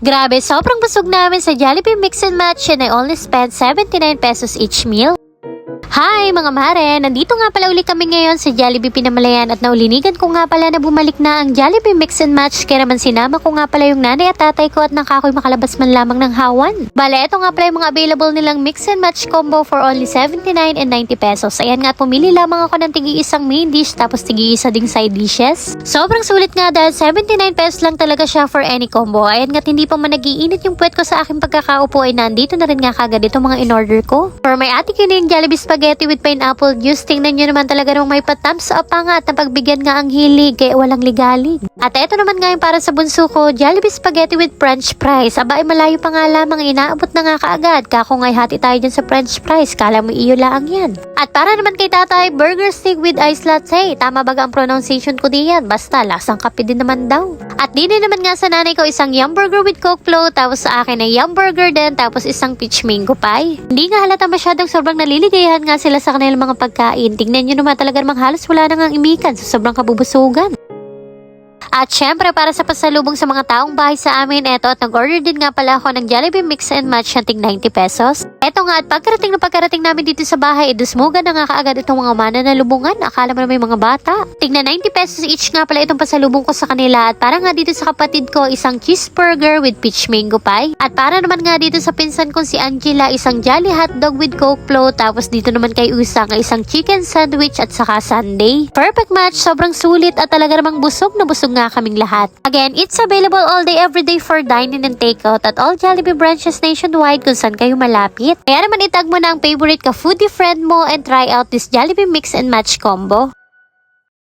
Grabe, sobrang busog namin sa Jollibee Mix and Match and I only spent 79 pesos each meal. Hi mga mare! Nandito nga pala uli kami ngayon sa Jollibee Pinamalayan at naulinigan ko nga pala na bumalik na ang Jollibee Mix and Match kaya naman sinama ko nga pala yung nanay at tatay ko at nang kakoy makalabas man lamang ng hawan. Bale, ito nga pala yung mga available nilang Mix and Match combo for only 79 and 90 pesos. Ayan nga at pumili lamang ako ng tigi-isang main dish tapos tigi-isa ding side dishes. Sobrang sulit nga dahil 79 pesos lang talaga siya for any combo. Ayan nga hindi pa man nagiinit yung puwet ko sa aking pagkakaupo ay nandito na rin nga kagad itong mga in-order ko. For my ate Kinin Jollibee Spaghetti with pineapple juice, tingnan nyo naman talaga nung may pa-thumbs up pa nga at napagbigyan nga ang hilig kaya walang ligalig. At ito naman nga yung para sa bunso ko, Jollibee Spaghetti with French fries. Aba ay malayo pa nga lamang, inaabot na nga kaagad. Kako ngay hati tayo dyan sa French fries, kala mo iyo lang yan. At para naman kay tatay, burger steak with ice latte. Tama baga ang pronunciation ko diyan? Basta lasang kape din naman daw. At din naman nga sa nanay ko isang yum burger with coke float, tapos sa akin ay yum burger din, tapos isang peach mango pie. Hindi nga halata masyadong sobrang naliligayahan nga sila sa kanilang mga pagkain. Tingnan nyo naman talaga namang halos wala nang ang imikan sa sobrang kabubusugan. At syempre para sa pasalubong sa mga taong bahay sa amin, eto at nag-order din nga pala ako ng Jollibee Mix and Match na tig 90 pesos. Eto nga at pagkarating namin dito sa bahay, idusmugan na nga kaagad itong mga mana na lubungan. Akala mo na may mga bata. Tigna 90 pesos each nga pala itong pasalubong ko sa kanila. At para nga dito sa kapatid ko, isang cheeseburger with peach mango pie. At para naman nga dito sa pinsan kong si Angela, isang Jolly hotdog with coke float. Tapos dito naman kay Usang, isang chicken sandwich at saka sundae. Perfect match, sobrang sulit at talaga namang busog na busog nga kaming lahat. Again, it's available all day everyday for dine-in and takeout at all Jollibee branches nationwide kung saan kayo malapit. Kaya naman itag mo na ang favorite ka foodie friend mo and try out this Jollibee Mix and Match combo.